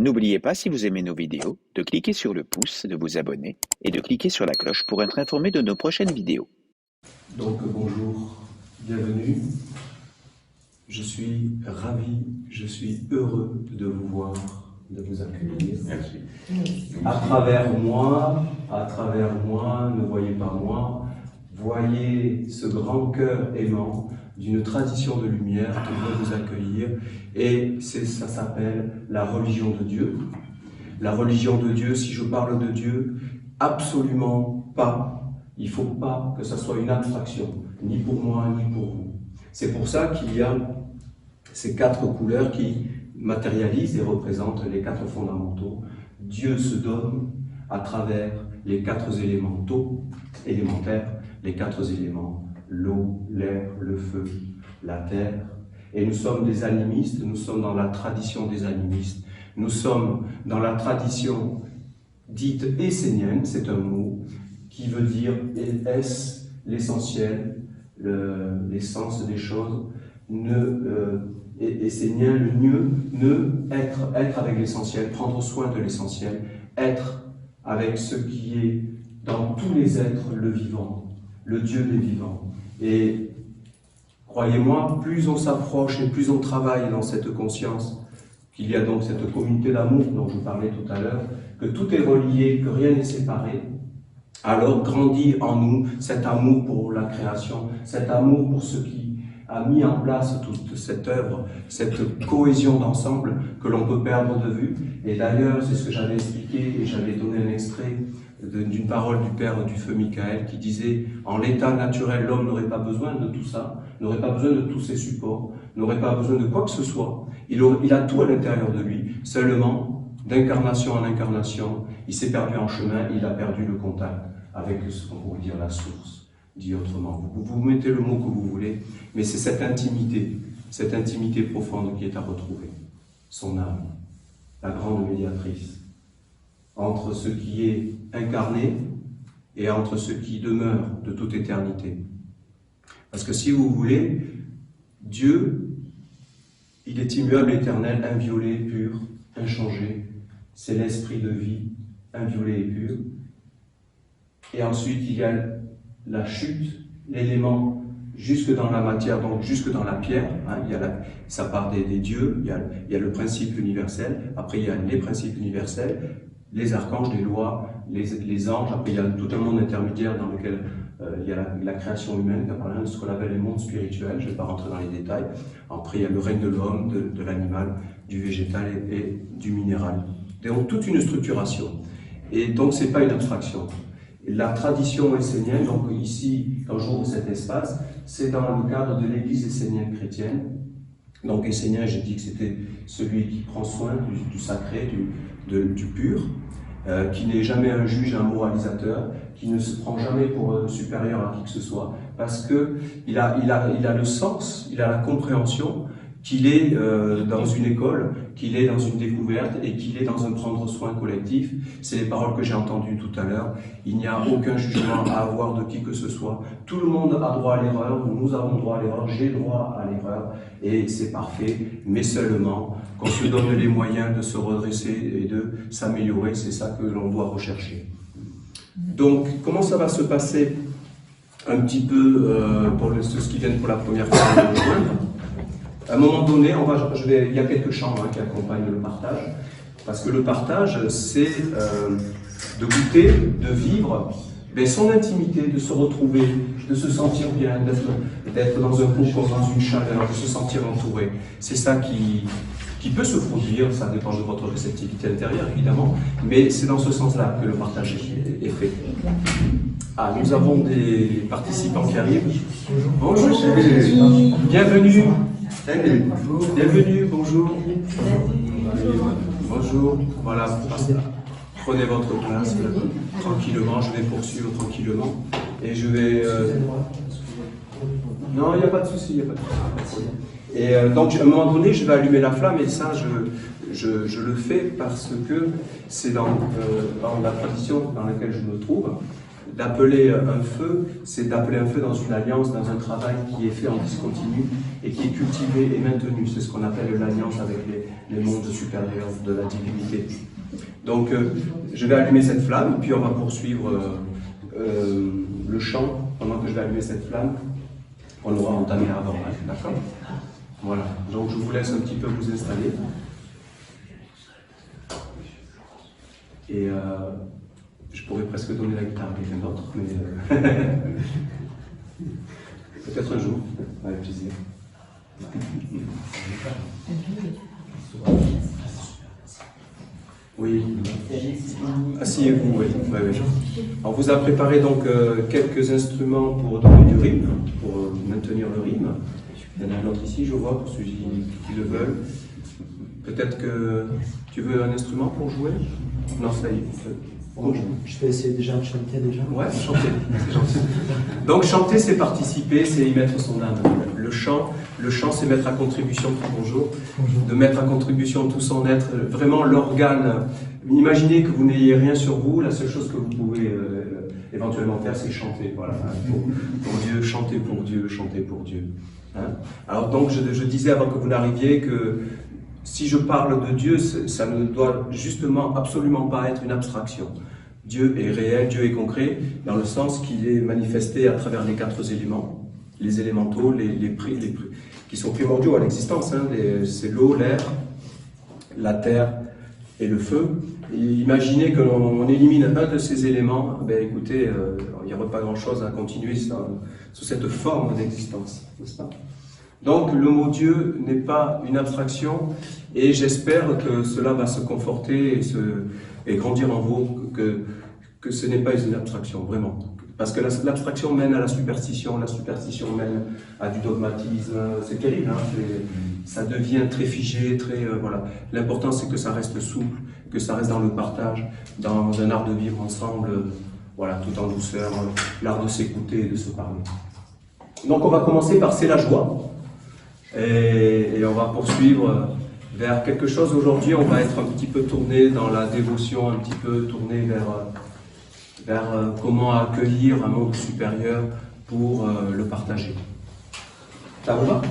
N'oubliez pas, si vous aimez nos vidéos, de cliquer sur le pouce, de vous abonner et de cliquer sur la cloche pour être informé de nos prochaines vidéos. Donc bonjour, bienvenue. Je suis ravi, je suis heureux de vous voir, de vous accueillir. Merci. À travers moi, ne voyez pas moi, voyez ce grand cœur aimant d'une tradition de lumière qui veut vous accueillir. Et ça s'appelle la religion de Dieu. La religion de Dieu, si je parle de Dieu, absolument pas. Il ne faut pas que ça soit une abstraction, ni pour moi, ni pour vous. C'est pour ça qu'il y a ces quatre couleurs qui matérialisent et représentent les quatre fondamentaux. Dieu se donne à travers les quatre élémentaires, les quatre éléments, l'eau, l'air, le feu, la terre. Et nous sommes des animistes, nous sommes dans la tradition des animistes, nous sommes dans la tradition dite essénienne, c'est un mot qui veut dire est-ce l'essentiel, l'essence des choses, essénien, le mieux, être avec l'essentiel, prendre soin de l'essentiel, être avec ce qui est dans tous les êtres, le vivant, le Dieu des vivants. Et croyez-moi, plus on s'approche et plus on travaille dans cette conscience, qu'il y a donc cette communauté d'amour dont je parlais tout à l'heure, que tout est relié, que rien n'est séparé, alors grandit en nous cet amour pour la création, cet amour pour ce qui a mis en place toute cette œuvre, cette cohésion d'ensemble que l'on peut perdre de vue. Et d'ailleurs, c'est ce que j'avais expliqué et j'avais donné un extrait d'une parole du Père du Feu Michael qui disait « En l'état naturel, l'homme n'aurait pas besoin de tout ça, n'aurait pas besoin de tous ces supports, n'aurait pas besoin de quoi que ce soit. Il a tout à l'intérieur de lui, seulement, d'incarnation en incarnation, il s'est perdu en chemin, il a perdu le contact avec ce qu'on pourrait dire la source, dit autrement. Vous mettez le mot que vous voulez, mais c'est cette intimité profonde qui est à retrouver, son âme, la grande médiatrice, entre ce qui est incarné et entre ce qui demeure de toute éternité. Parce que si vous voulez, Dieu, il est immuable, éternel, inviolé, pur, inchangé. C'est l'esprit de vie, inviolé et pur. Et ensuite, il y a la chute, l'élément jusque dans la matière, donc jusque dans la pierre. Ça part des dieux, il y a le principe universel, après il y a les principes universels, les archanges, les lois, les anges, après il y a tout un monde intermédiaire dans lequel il y a la création humaine, de ce qu'on appelle les mondes spirituels, je ne vais pas rentrer dans les détails. Après il y a le règne de l'homme, de l'animal, du végétal et du minéral. Donc toute une structuration. Et donc ce n'est pas une abstraction. La tradition essénienne, donc ici, quand j'ouvre cet espace, c'est dans le cadre de l'église essénienne chrétienne. Donc essénien, j'ai dit que c'était celui qui prend soin du sacré, du pur, qui n'est jamais un juge, un moralisateur, qui ne se prend jamais pour supérieur à qui que ce soit, parce qu'il a le sens, il a la compréhension qu'il est dans une école, qu'il est dans une découverte et qu'il est dans un prendre soin collectif. C'est les paroles que j'ai entendues tout à l'heure. Il n'y a aucun jugement à avoir de qui que ce soit. Tout le monde a droit à l'erreur, nous avons droit à l'erreur, j'ai droit à l'erreur, et c'est parfait, mais seulement qu'on se donne les moyens de se redresser et de s'améliorer, c'est ça que l'on doit rechercher. Donc, comment ça va se passer un petit peu pour ceux qui viennent pour la première fois de nous rejoindre? À un moment donné, il y a quelques chants qui accompagnent le partage, parce que le partage, c'est de goûter, de vivre son intimité, de se retrouver, de se sentir bien, d'être dans un cocon, dans une chaleur, de se sentir entouré. C'est ça qui peut se produire, ça dépend de votre réceptivité intérieure évidemment, mais c'est dans ce sens-là que le partage est fait. Ah, nous avons des participants qui arrivent. Bonjour, bienvenue. Bienvenue, bonjour. Bonjour, voilà, prenez votre place tranquillement, je vais poursuivre tranquillement. Et je vais... Non, il n'y a pas de souci, il n'y a pas de souci. Et donc, à un moment donné, je vais allumer la flamme, et ça, je le fais parce que c'est dans la tradition dans laquelle je me trouve. d'appeler un feu, c'est d'appeler un feu dans une alliance, dans un travail qui est fait en discontinu et qui est cultivé et maintenu. C'est ce qu'on appelle l'alliance avec les mondes supérieurs de la divinité. Donc, je vais allumer cette flamme, puis on va poursuivre le chant pendant que je vais allumer cette flamme. On aura entamé avant, d'accord? Voilà. Donc, je vous laisse un petit peu vous installer. Et je pourrais presque donner la guitare à quelqu'un d'autre, mais peut-être un jour, avec plaisir. Oui. Asseyez-vous, oui. On vous a préparé donc quelques instruments pour donner du rythme, pour maintenir le rythme. Il y en a un autre ici, je vois, pour ceux qui le veulent. Peut-être que tu veux un instrument pour jouer? Non, ça y est. Bon, je vais essayer déjà de chanter déjà. Ouais, chanter, c'est gentil. Donc chanter, c'est participer, c'est y mettre son âme. Le chant, c'est mettre à contribution de mettre à contribution tout son être, vraiment l'organe. Imaginez que vous n'ayez rien sur vous, la seule chose que vous pouvez éventuellement faire, c'est chanter. Voilà, pour Dieu, chanter pour Dieu, chanter pour Dieu. Hein? Alors donc, je disais avant que vous n'arriviez que si je parle de Dieu, ça ne doit justement absolument pas être une abstraction. Dieu est réel, Dieu est concret, dans le sens qu'il est manifesté à travers les 4 éléments, les élémentaux, qui sont primordiaux à l'existence. Hein, c'est l'eau, l'air, la terre et le feu. Et imaginez que l'on élimine un de ces éléments, ben écoutez, il n'y aurait pas grand-chose à continuer sous cette forme d'existence, n'est-ce pas ? Donc le mot Dieu n'est pas une abstraction et j'espère que cela va se conforter et grandir en vous, que ce n'est pas une abstraction, vraiment. Parce que l'abstraction mène à la superstition mène à du dogmatisme, c'est terrible, hein, ça devient très figé, voilà. L'important c'est que ça reste souple, que ça reste dans le partage, dans un art de vivre ensemble, voilà, tout en douceur, l'art de s'écouter et de se parler. Donc on va commencer par C'est la joie. Et on va poursuivre vers quelque chose. Aujourd'hui, on va être un petit peu tourné dans la dévotion, un petit peu tourné vers comment accueillir un monde supérieur pour le partager. Ça vous va?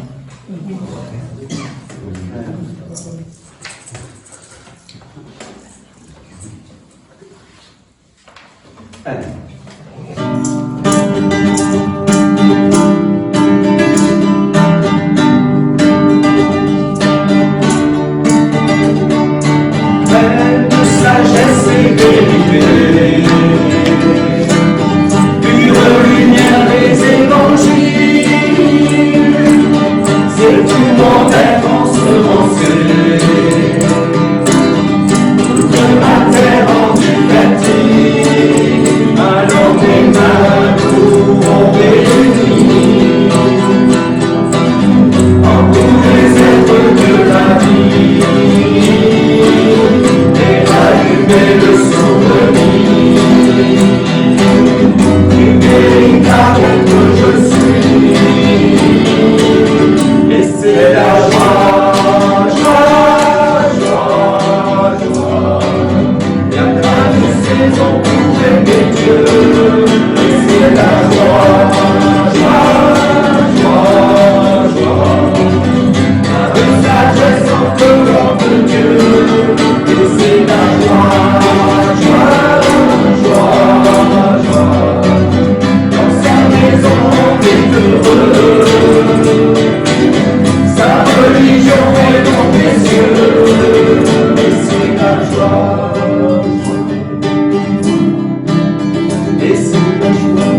Allez. Sagesse et vérité, pure lumière des évangiles, c'est tout mon être ensemencé, de ma terre rendue fertile, alors mes mains pourront réunir en tous les êtres de la vie. Et le souvenir du véritable que je suis. Et c'est la joie, joie, joie, joie. Il y a plein de saisons pour aimer Dieu. Et c'est la joie, joie, joie, joie. De sagesse en courant de Dieu. Et c'est la joie, joie, joie, joie. Dans sa maison on est heureux. Sa religion est mon précieux. Et c'est la joie, et c'est la joie.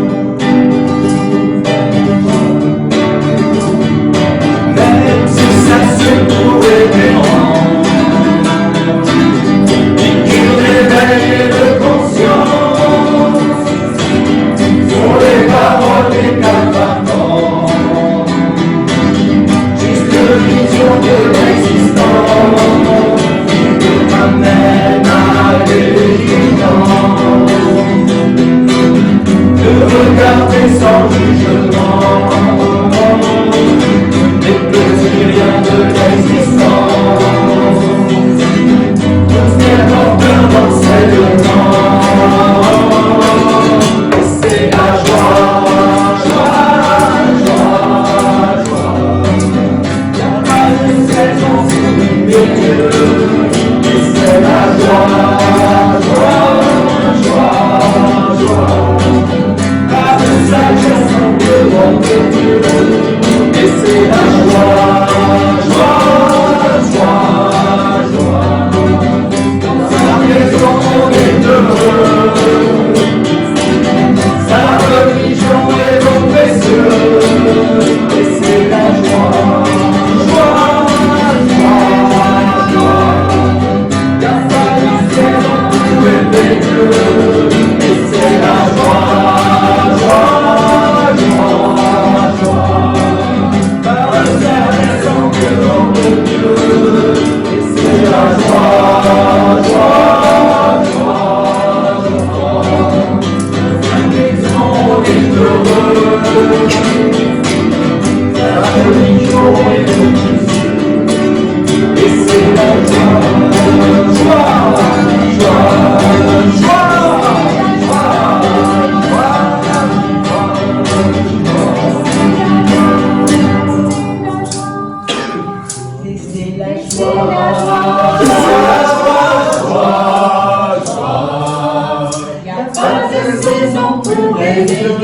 de saison pour aimer Dieu.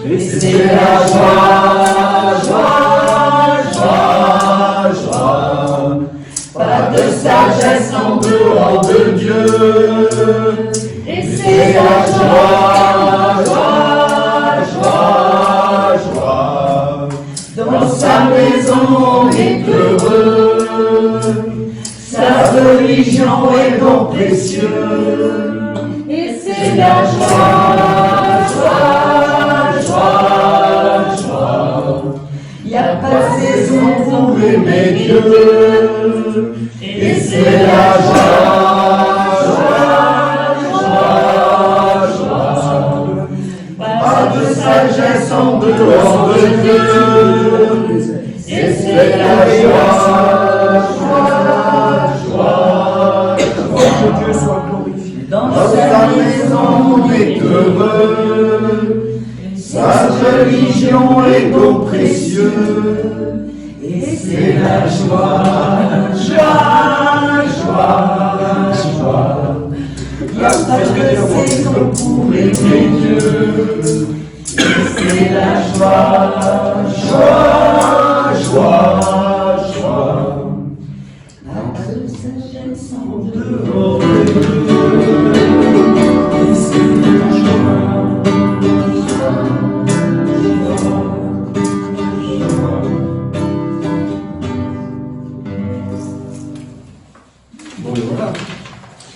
Et c'est la joie, joie, joie, joie. Pas de sagesse en dehors de Dieu. Et c'est la joie, joie, joie, joie. Dans sa maison on est heureux. Sa religion est bon précieux. Et c'est la joie, joie, joie, joie. Y a pas de saison pour aimer Dieu. Et c'est la joie, joie, joie, joie. Pas de sagesse en dehors de Dieu. Et c'est la joie, joie, joie. Que Dieu soit glorifié. Dans sa maison on est heureux. Sa religion est bon précieux. Et c'est la joie, joie, joie, joie. Y a pas de saison pour aimer Dieu. Et c'est la joie, joie, joie, joie. Pas de sagesse en dehors de Dieu. Et c'est la joie, joie, joie, joie. Bon, et voilà.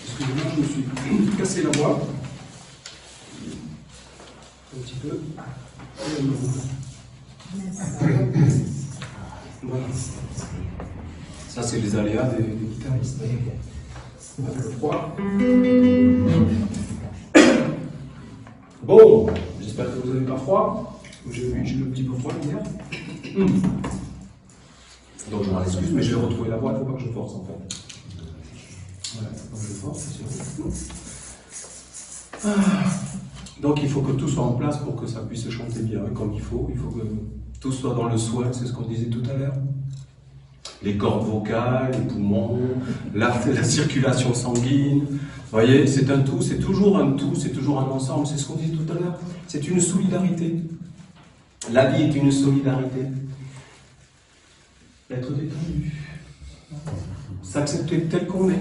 Excusez-moi, je me suis cassé la voix. Un petit peu. Voilà. Ça, c'est les aléas des guitaristes. On a le froid. Bon, j'espère que vous n'avez pas froid. J'ai eu le petit peu froid hier. Donc, je m'en excuse, mais je vais retrouver la voix. Il ne faut pas que je force, en fait. Voilà, il faut pas que je force, c'est sûr. Donc il faut que tout soit en place pour que ça puisse chanter bien, comme il faut. Il faut que tout soit dans le soin, c'est ce qu'on disait tout à l'heure. Les cordes vocales, les poumons, la circulation sanguine. Vous voyez, c'est un tout, c'est toujours un tout, c'est toujours un ensemble. C'est ce qu'on disait tout à l'heure. C'est une solidarité. La vie est une solidarité. Être détendu. S'accepter tel qu'on est.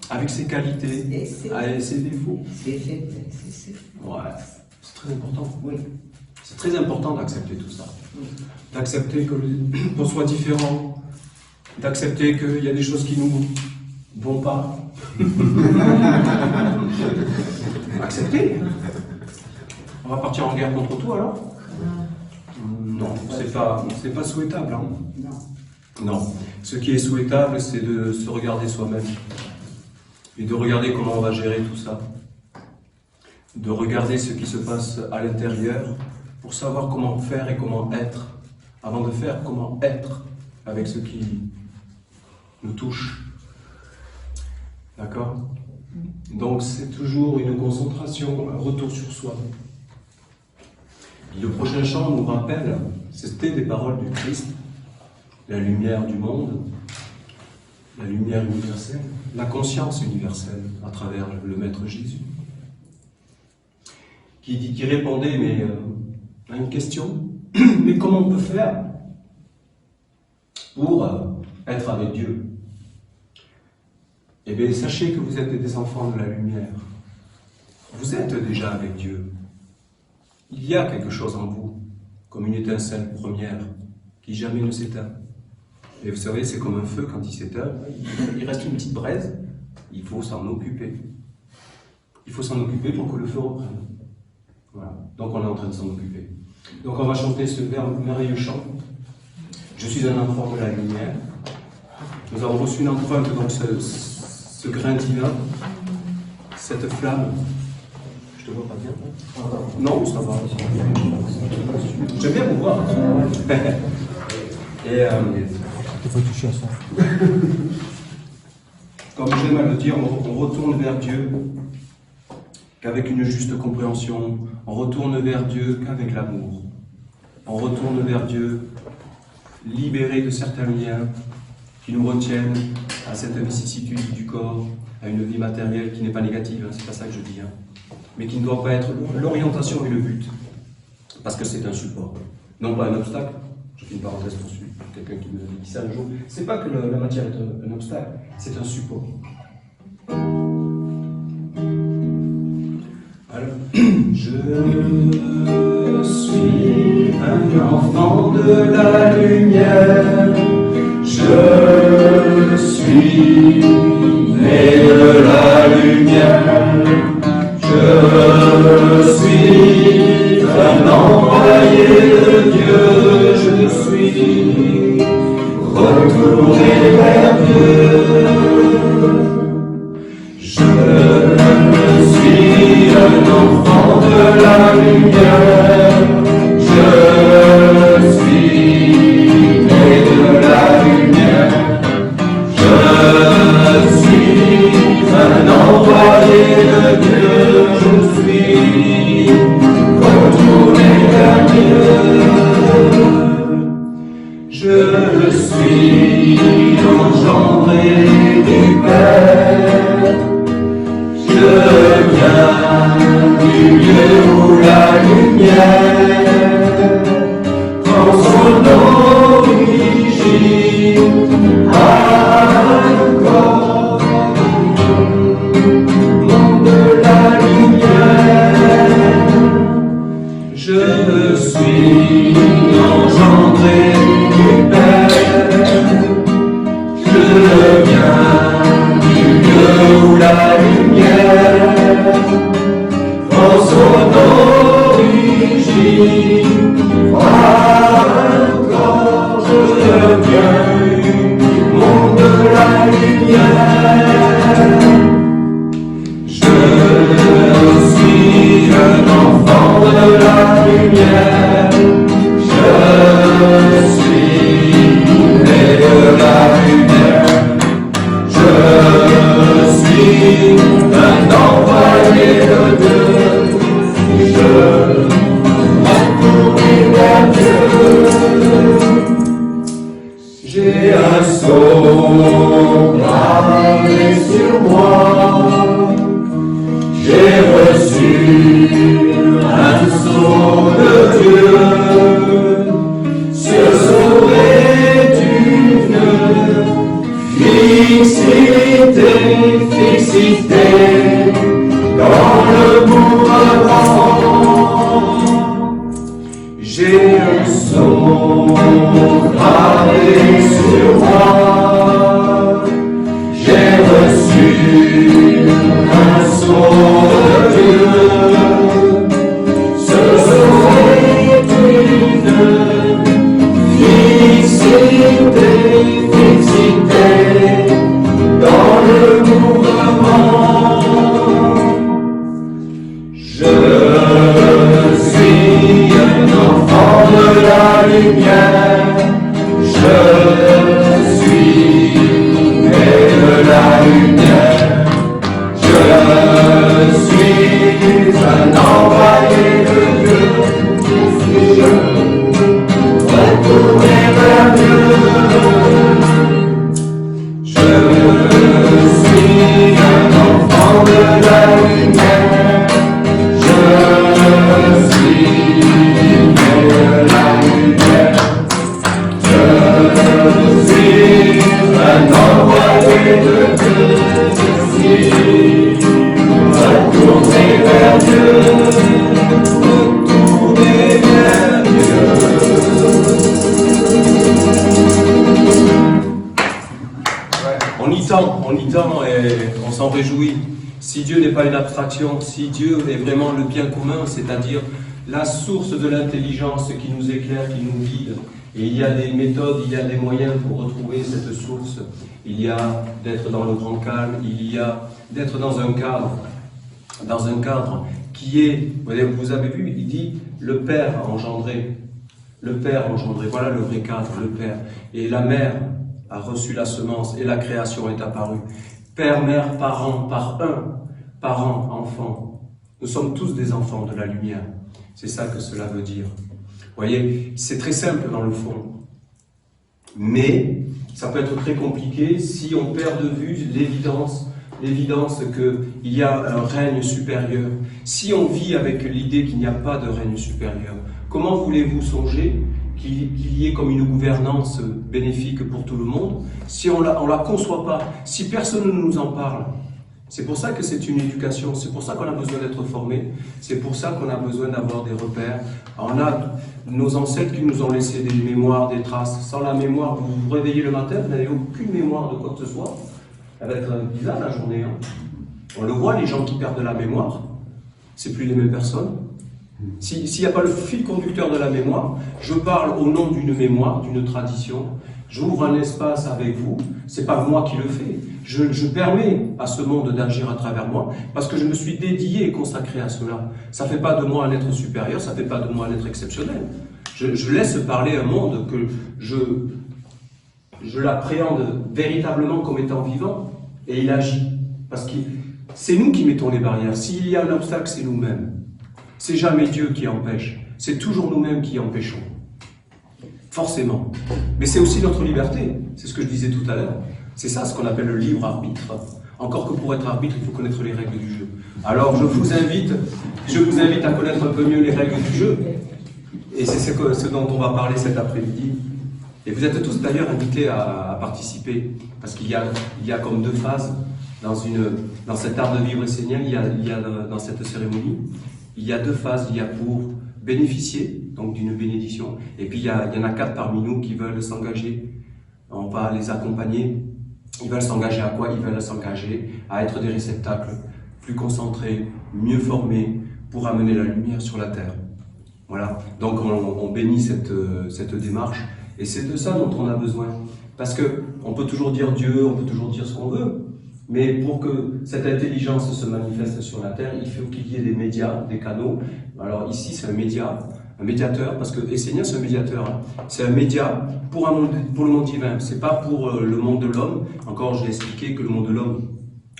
Avec ses qualités et ses défauts. Ouais, c'est très important. Oui. C'est très important d'accepter tout ça. D'accepter qu'on soit différent. D'accepter qu'il y a des choses qui nous vont pas. Accepter. On va partir en guerre contre tout alors? Non, c'est pas souhaitable. Hein. Non. Ce qui est souhaitable, c'est de se regarder soi-même. Et de regarder comment on va gérer tout ça. De regarder ce qui se passe à l'intérieur pour savoir comment faire et comment être. Avant de faire, comment être avec ce qui nous touche. D'accord? Donc c'est toujours une concentration, un retour sur soi. Et le prochain chant nous rappelle, c'était des paroles du Christ, la lumière du monde, la lumière universelle, la conscience universelle à travers le Maître Jésus, qui répondait à une question, mais comment on peut faire pour être avec Dieu? Eh bien, sachez que vous êtes des enfants de la lumière. Vous êtes déjà avec Dieu. Il y a quelque chose en vous, comme une étincelle première, qui jamais ne s'éteint. Et vous savez, c'est comme un feu quand il s'éteint, il reste une petite braise, il faut s'en occuper. Il faut s'en occuper pour que le feu reprenne. Voilà. Donc on est en train de s'en occuper. Donc on va chanter ce merveilleux chant. Je suis un enfant de la lumière. Nous avons reçu une empreinte, donc ce grain divin, cette flamme. Je te vois pas bien? Non, ça va. J'aime bien vous voir. Et il faut toucher à ça. Comme j'aime à le dire, on retourne vers Dieu qu'avec une juste compréhension. On retourne vers Dieu qu'avec l'amour. On retourne vers Dieu libéré de certains liens qui nous retiennent à cette vicissitude du corps, à une vie matérielle qui n'est pas négative, hein, c'est pas ça que je dis. Hein. mais qui ne doit pas être l'orientation et le but, parce que c'est un support, non pas un obstacle. Je fais une parenthèse pour quelqu'un qui nous a dit ça un jour. C'est pas que la matière est un obstacle, c'est un support. Alors, je suis un enfant de la lumière, je suis né de la lumière, je suis un envoyé de Dieu, je suis retourné vers Dieu. Je suis un enfant de la lumière, je suis né de la lumière, je suis un envoyé de Dieu, je suis retourné vers Dieu. Je suis engendré du Père, je viens du lieu où la lumière prend son origine à un corps, monde de la lumière. Je suis engendré du Père, je viens du lieu où la lumière prend son origine à un corps, je viens du monde de la lumière. Je suis un enfant de la lumière, je suis né de la lumière, je suis un envoyé de Dieu, je retourne vers Dieu. J'ai un sceau gravé sur moi, j'ai reçu un sceau de Dieu, ce sceau est une fixité dans le mouvement. J'ai un sceau gravé sur moi, j'ai reçu un sceau de Dieu, ce sceau est une fixité dans le mouvement. Je suis un enfant de la lumière, je suis né de la lumière, je suis un envoyé de Dieu, je retourne vers Dieu. Je suis un enfant de la lumière, je suis né de la lumière, je suis un envoyé de Dieu, je suis retourné vers Dieu, retourné vers Dieu. On y tend et on s'en réjouit. Si Dieu n'est pas une abstraction, si Dieu est vraiment le bien commun, c'est-à-dire la source de l'intelligence qui nous éclaire, qui nous guide, et il y a des méthodes, il y a des moyens pour retrouver cette source. Il y a d'être dans le grand calme, il y a d'être dans un cadre qui est, vous avez vu, il dit le Père a engendré. Le Père a engendré, voilà le vrai cadre, le Père. Et la Mère a reçu la semence et la création est apparue. Père, mère, parents, parents, enfants. Nous sommes tous des enfants de la lumière. C'est ça que cela veut dire. Vous voyez, c'est très simple dans le fond. Mais ça peut être très compliqué si on perd de vue l'évidence l'évidence qu'il y a un règne supérieur, si on vit avec l'idée qu'il n'y a pas de règne supérieur, comment voulez-vous songer qu'il y ait comme une gouvernance bénéfique pour tout le monde si on la conçoit pas, si personne ne nous en parle? C'est pour ça que c'est une éducation, c'est pour ça qu'on a besoin d'être formé, c'est pour ça qu'on a besoin d'avoir des repères. On a nos ancêtres qui nous ont laissé des mémoires, des traces. Sans la mémoire, vous vous réveillez le matin, vous n'avez aucune mémoire de quoi que ce soit. Ça va être bizarre la journée. Hein. On le voit, les gens qui perdent la mémoire, c'est plus les mêmes personnes. S'il n'y a pas le fil conducteur de la mémoire, je parle au nom d'une mémoire, d'une tradition, j'ouvre un espace avec vous, c'est pas moi qui le fais. Je permets à ce monde d'agir à travers moi parce que je me suis dédié et consacré à cela. Ça ne fait pas de moi un être supérieur, ça ne fait pas de moi un être exceptionnel. Je laisse parler un monde que je l'appréhende véritablement comme étant vivant et il agit. Parce que c'est nous qui mettons les barrières. S'il y a un obstacle, c'est nous-mêmes. C'est jamais Dieu qui empêche, c'est toujours nous-mêmes qui empêchons. Forcément. Mais c'est aussi notre liberté, c'est ce que je disais tout à l'heure. C'est ça ce qu'on appelle le libre arbitre. Encore que pour être arbitre, il faut connaître les règles du jeu. Alors je vous invite à connaître un peu mieux les règles du jeu. Et c'est ce dont on va parler cet après-midi. Et vous êtes tous d'ailleurs invités à participer, parce qu'il y a comme deux phases dans cet art de vivre essénial, il y a dans cette cérémonie, il y a deux phases. Il y a pour bénéficier donc d'une bénédiction, et puis il y en a 4 parmi nous qui veulent s'engager. On va les accompagner. Ils veulent s'engager à quoi? Ils veulent s'engager à être des réceptacles plus concentrés, mieux formés, pour amener la lumière sur la terre. Voilà. Donc on bénit cette démarche, et c'est de ça dont on a besoin. Parce que on peut toujours dire Dieu, on peut toujours dire ce qu'on veut, mais pour que cette intelligence se manifeste sur la terre, il faut qu'il y ait des médias, des canaux. Alors ici c'est un médiateur, parce que Essénia c'est un médiateur. Hein. C'est un média pour le monde divin. C'est pas pour le monde de l'homme. Encore, je l'ai expliqué que le monde de l'homme,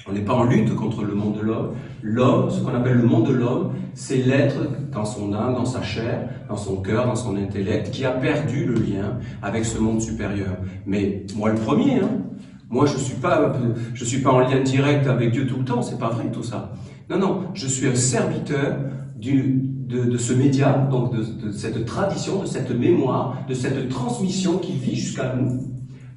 on n'est pas en lutte contre le monde de l'homme. L'homme, ce qu'on appelle le monde de l'homme, c'est l'être dans son âme, dans sa chair, dans son cœur, dans son intellect, qui a perdu le lien avec ce monde supérieur. Mais moi le premier, hein. Moi je suis pas en lien direct avec Dieu tout le temps. C'est pas vrai tout ça. Non, je suis un serviteur de ce média, donc de cette tradition, de cette mémoire, de cette transmission qui vit jusqu'à nous,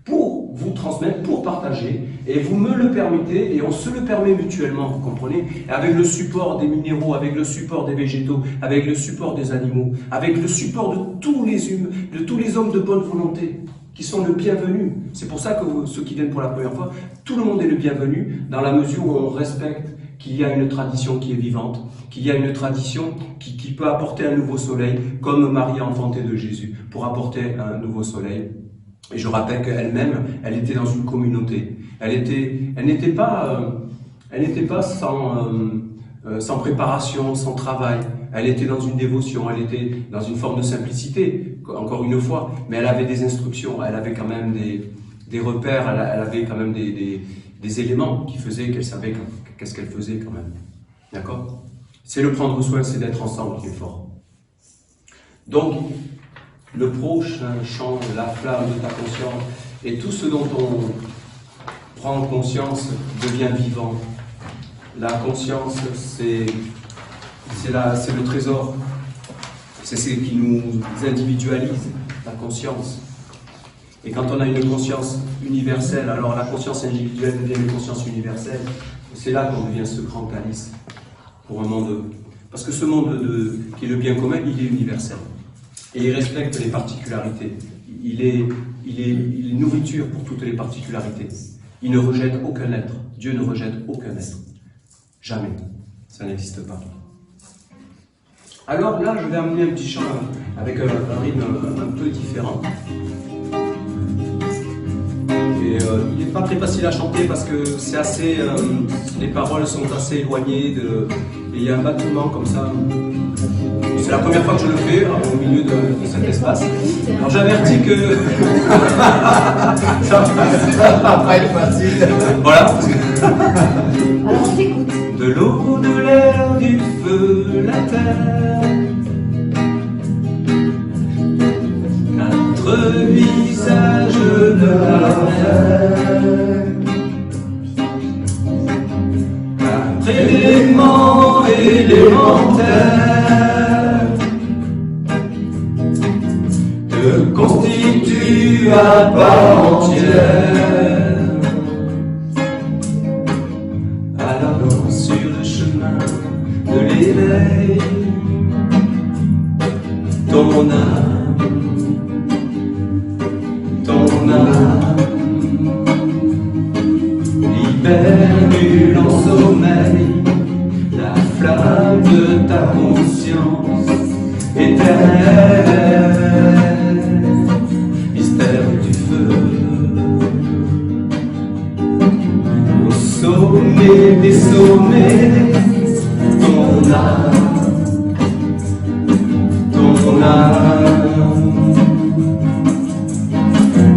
pour vous transmettre, pour partager, et vous me le permettez, et on se le permet mutuellement, vous comprenez, avec le support des minéraux, avec le support des végétaux, avec le support des animaux, avec le support de tous les hommes de bonne volonté, qui sont le bienvenu. C'est pour ça que ceux qui viennent pour la première fois, tout le monde est le bienvenu, dans la mesure où on respecte qu'il y a une tradition qui est vivante, qu'il y a une tradition qui peut apporter un nouveau soleil, comme Marie a enfanté de Jésus, pour apporter un nouveau soleil. Et je rappelle qu'elle-même, elle était dans une communauté. Elle n'était pas sans préparation, sans travail. Elle était dans une dévotion, elle était dans une forme de simplicité, encore une fois, mais elle avait des instructions, elle avait quand même des repères, elle avait quand même des éléments qui faisaient qu'elle savait qu'est-ce qu'elle faisait quand même. D'accord? C'est le prendre soin, c'est d'être ensemble qui est fort. Donc, le prochain chant, la flamme de ta conscience, et tout ce dont on prend conscience devient vivant. La conscience, c'est le trésor. C'est ce qui nous individualise, la conscience. Et quand on a une conscience universelle, alors la conscience individuelle devient une conscience universelle. C'est là qu'on devient ce grand calice pour un monde. Parce que ce monde qui est le bien commun, il est universel. Et il respecte les particularités. Il est nourriture pour toutes les particularités. Il ne rejette aucun être. Dieu ne rejette aucun être. Jamais. Ça n'existe pas. Alors là, je vais amener un petit chant avec un rythme un peu différent. Et il n'est pas très facile à chanter parce que c'est assez... les paroles sont assez éloignées et il y a un battement comme ça. C'est la première fois que je le fais au milieu de cet espace. Alors j'avertis que... ça va pas être facile. Voilà. Alors on t'écoute. De l'eau, de l'air, du feu, la terre. 4 visages de la mer. élémentaire te constitue à part entière. Alors sur le chemin de l'éveil, ton âme libère du lent sommeil la flamme de ta conscience éternelle, mystère du feu. Au sommet des sommets, ton âme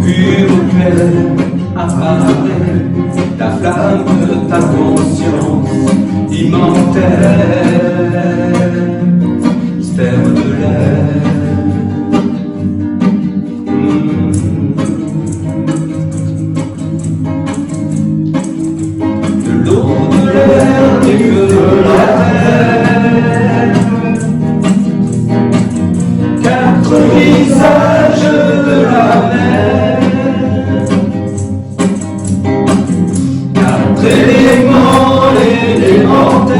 pure claire apparaît, ta flamme de ta conscience immortelle, mystère de l'air. De l'eau, de l'air, des feux, de la terre, quatre visages de la mer, quatre éléments élémentaires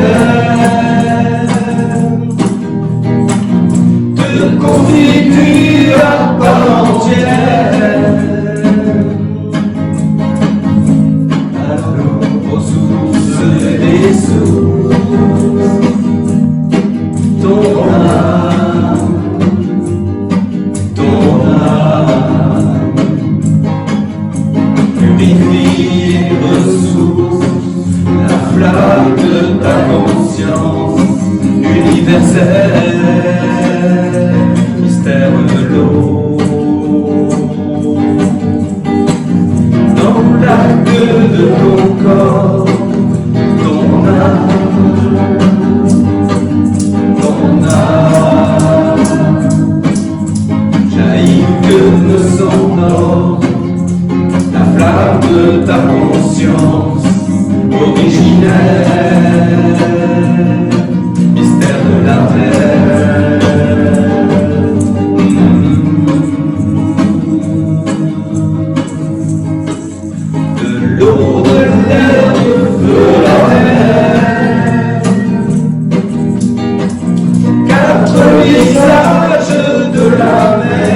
te constituent à part entière. Alors aux sources des sources, ton âme purifie et ressource la flamme de ta conscience universelle, mystère de l'eau. Dans l'acte de ton corps, ton âme jaillit que ne s'endort la flamme de ta conscience originelle, mystère de la terre. De l'eau, de l'air, du feu, la terre, quatre visages de la mer,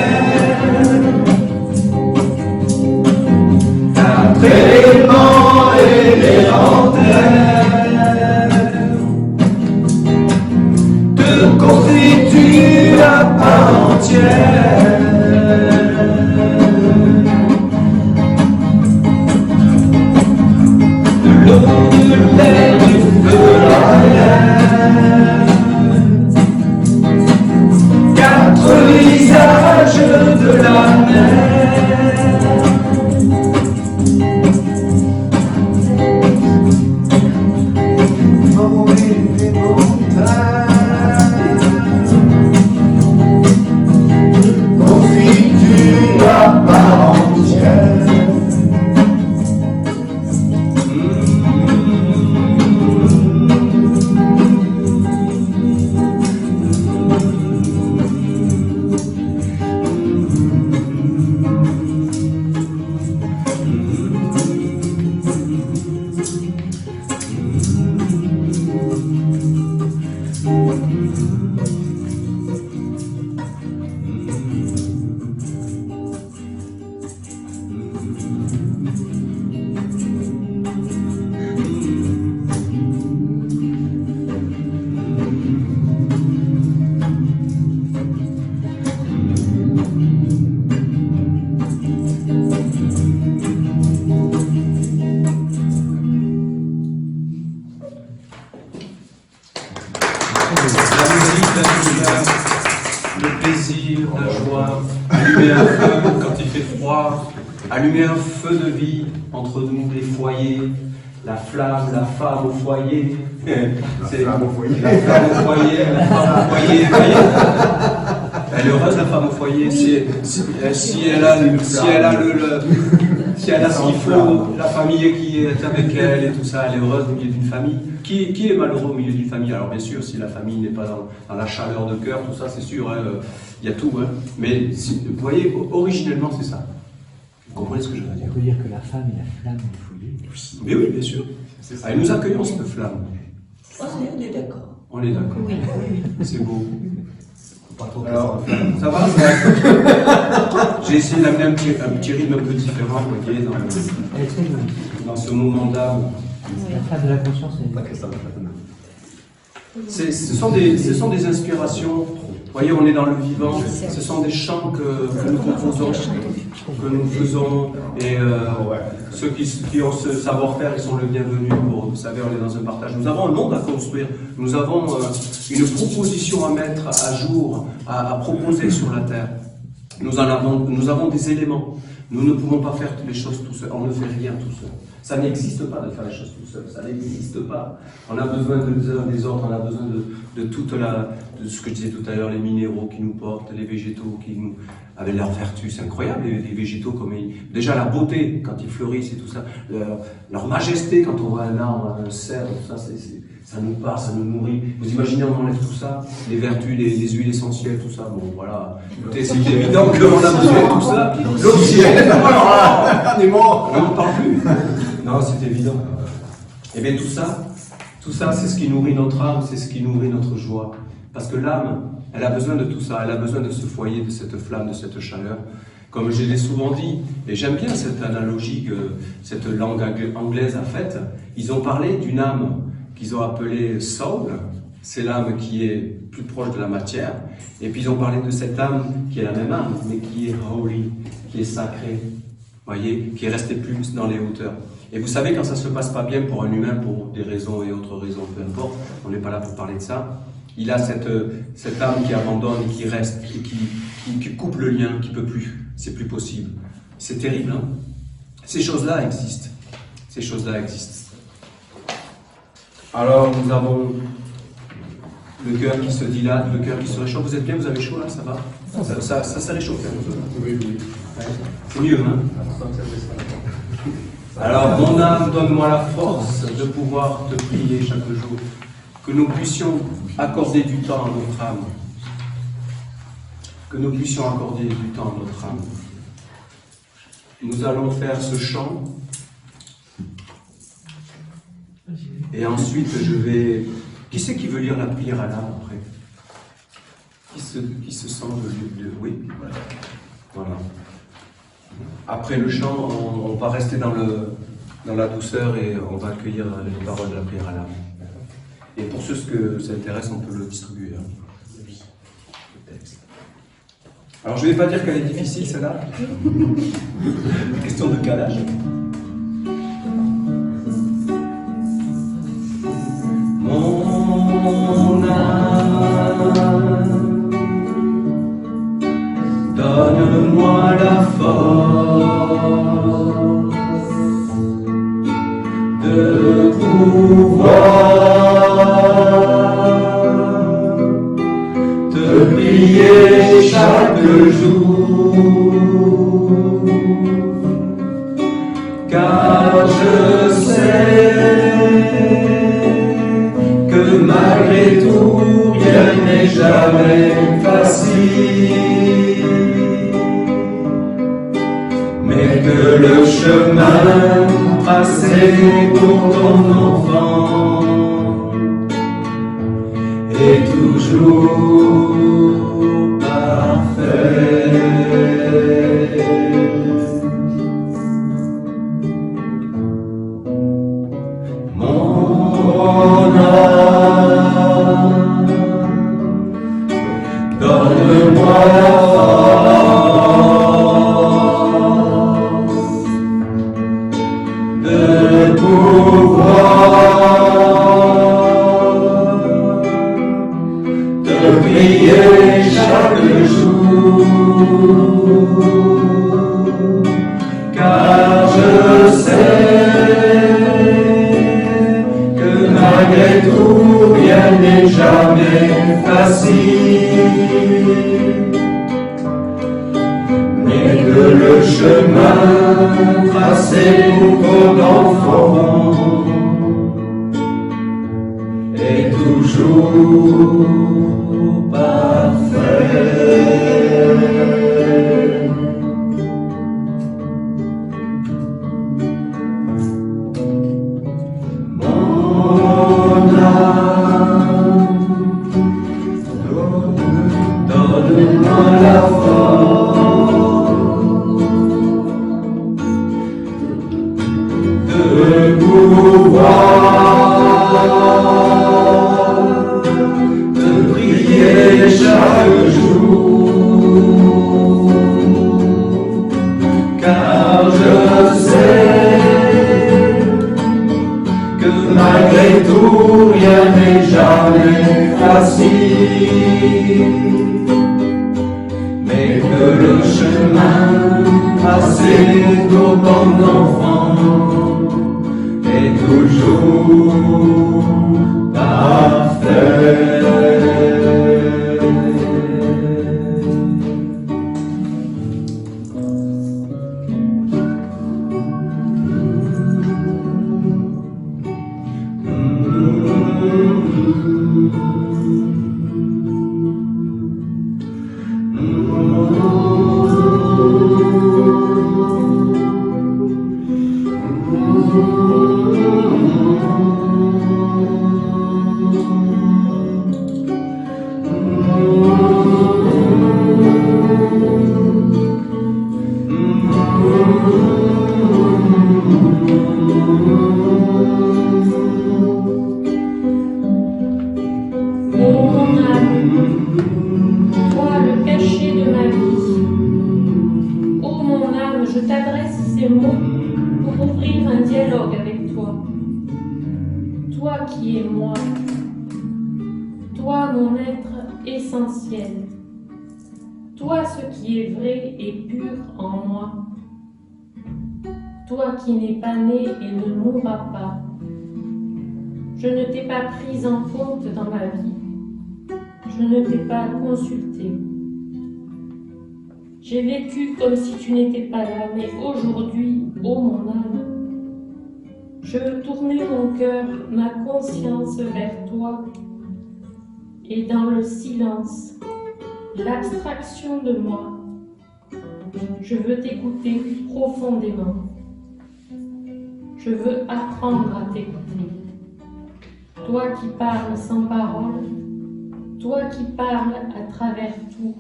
quatre éléments élémentaires te constituent à part entière. De l'eau, de l'air, du feu, la terre, quatre visages de la mer, constitue à part entière. Le plaisir, la joie, allumer un feu quand il fait froid, allumer un feu de vie entre nous, les foyers, la flamme, la femme au foyer. C'est la femme au foyer, la femme au foyer, la femme au foyer. Elle est heureuse, la femme au foyer, si elle a si elle a ce qu'il faut, la famille qui est avec elle et tout ça, elle est heureuse au milieu d'une famille. Qui est malheureux au milieu d'une famille? Alors bien sûr, si la famille n'est pas dans la chaleur de cœur, tout ça, c'est sûr, hein, il y a tout. Hein. Mais vous voyez, originellement, c'est ça. Vous comprenez ce que je veux dire? On peut dire que la femme est la flamme du foyer. Mais oui, bien sûr. Et nous accueillons cette flamme. On est d'accord. On est d'accord. Oui, oui. C'est beau. Pas trop Alors, ça va? J'ai essayé d'amener un petit rythme un peu différent, vous voyez, Elle est très jolie. dans ce moment d'âme. La flamme de la conscience est... Ce sont des inspirations. Vous voyez, on est dans le vivant. Ce sont des chants que nous composons, que nous faisons. Et ceux qui ont ce savoir-faire, ils sont le bienvenu. Vous savez, on est dans un partage. Nous avons un monde à construire. Nous avons une proposition à mettre à jour, à proposer sur la terre. Nous avons des éléments. Nous ne pouvons pas faire toutes les choses tout seul. On ne fait rien tout seul. Ça n'existe pas de faire les choses tout seul. Ça n'existe pas. On a besoin des uns des autres. On a besoin de ce que je disais tout à l'heure, les minéraux qui nous portent, les végétaux qui nous, avec leurs vertus. C'est incroyable, les végétaux comme déjà la beauté quand ils fleurissent et tout ça. Leur majesté quand on voit un arbre, un cerf, tout ça, ça nous parle, ça nous nourrit. Vous imaginez, on enlève tout ça, les vertus, les huiles essentielles, tout ça. Bon, voilà. Écoutez, c'est évident qu'on a besoin de tout ça. L'eau ciel, on est mort, on n'en parle plus. Non, c'est évident. Et bien tout ça, c'est ce qui nourrit notre âme, c'est ce qui nourrit notre joie. Parce que l'âme, elle a besoin de tout ça, elle a besoin de ce foyer, de cette flamme, de cette chaleur. Comme je l'ai souvent dit, et j'aime bien cette analogie que cette langue anglaise a faite, ils ont parlé d'une âme qu'ils ont appelée soul, c'est l'âme qui est plus proche de la matière, et puis ils ont parlé de cette âme qui est la même âme, mais qui est holy, qui est sacrée, voyez, qui est restée plus dans les hauteurs. Et vous savez, quand ça se passe pas bien pour un humain, pour des raisons et autres raisons, peu importe, on n'est pas là pour parler de ça, il a cette âme qui abandonne et qui reste, et qui coupe le lien, qui peut plus, c'est plus possible. C'est terrible, hein? Ces choses-là existent. Ces choses-là existent. Alors, nous avons le cœur qui se dilate, le cœur qui se réchauffe. Vous êtes bien, vous avez chaud là, ça va? Ça s'est réchauffé un peu. Oui, oui. Ouais. C'est mieux, hein? Alors, mon âme, donne-moi la force de pouvoir te prier chaque jour. Que nous puissions accorder du temps à notre âme. Que nous puissions accorder du temps à notre âme. Nous allons faire ce chant. Et ensuite, je vais... Qui c'est qui veut lire la prière à l'âme après? Qui se sent de... Oui, voilà. Après le chant, on va rester dans la douceur et on va accueillir les paroles de la prière à l'âme. Et pour ceux que ça intéresse, on peut le distribuer. Hein. Le texte. Alors je ne vais pas dire qu'elle est difficile, celle-là. Question de calage. Mon âme, donne-moi la force de pouvoir te prier chaque jour, car je sais que malgré tout, rien n'est jamais facile, mais que le chemin tracé pour ton enfant est toujours parfait. Mon âme, donne-moi la force de pouvoir te prier chaque jour, car je sais que malgré tout, rien n'est jamais facile, mais que le chemin tracé pour ton enfant est toujours parfait. Mon âme, donne-moi la force de pouvoir te prier chaque jour, car je sais que malgré tout rien n'est jamais facile, mais que le chemin passé pour ton enfant est toujours parfait. Je t'adresse ces mots pour ouvrir un dialogue avec toi. Toi qui es moi, toi mon être essentiel, toi ce qui est vrai et pur en moi, toi qui n'es pas né et ne mourras pas. Je ne t'ai pas prise en compte dans ma vie, je ne t'ai pas consulté. J'ai vécu comme si tu n'étais pas là, mais aujourd'hui, ô mon âme, je veux tourner mon cœur, ma conscience vers toi, et dans le silence, l'abstraction de moi, je veux t'écouter profondément. Je veux apprendre à t'écouter. Toi qui parles sans parole, toi qui parles à travers tout,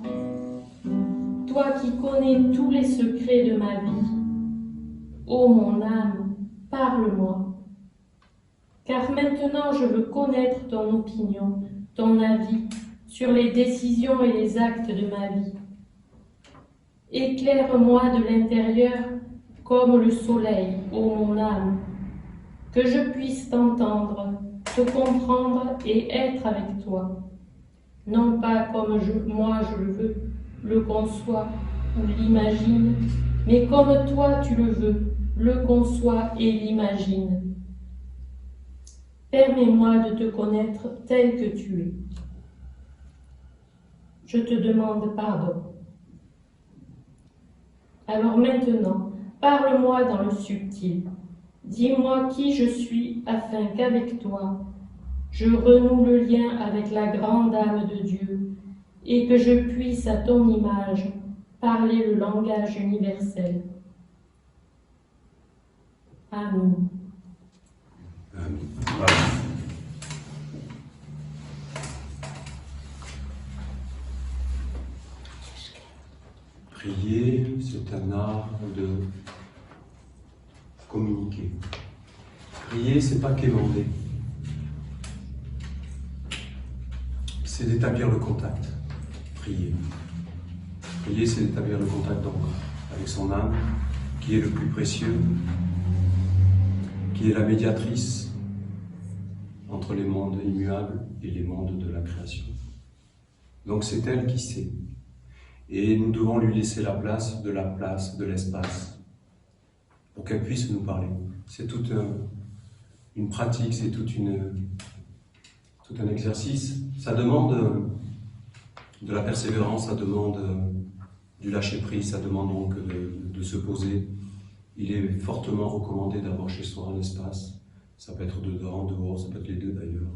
toi qui connais tous les secrets de ma vie, ô mon âme, parle-moi. Car maintenant je veux connaître ton opinion, ton avis sur les décisions et les actes de ma vie. Éclaire-moi de l'intérieur comme le soleil, ô mon âme, que je puisse t'entendre, te comprendre et être avec toi, non pas comme moi je le veux, le conçois ou l'imagine, mais comme toi tu le veux, le conçois et l'imagine. Permets-moi de te connaître tel que tu es. Je te demande pardon. Alors maintenant, parle-moi dans le subtil. Dis-moi qui je suis afin qu'avec toi, je renoue le lien avec la grande âme de Dieu et que je puisse à ton image parler le langage universel. Amen. Prier, c'est un art de communiquer. Prier, c'est pas quémander. C'est d'établir le contact. Prier. Prier, c'est d'établir le contact donc avec son âme, qui est le plus précieux, qui est la médiatrice entre les mondes immuables et les mondes de la création. Donc c'est elle qui sait. Et nous devons lui laisser la place, de l'espace, pour qu'elle puisse nous parler. C'est toute une pratique, c'est tout un exercice. Ça demande de la persévérance, ça demande du lâcher-prise, ça demande donc de se poser. Il est fortement recommandé d'avoir chez soi un espace. Ça peut être dedans, dehors, ça peut être les deux d'ailleurs,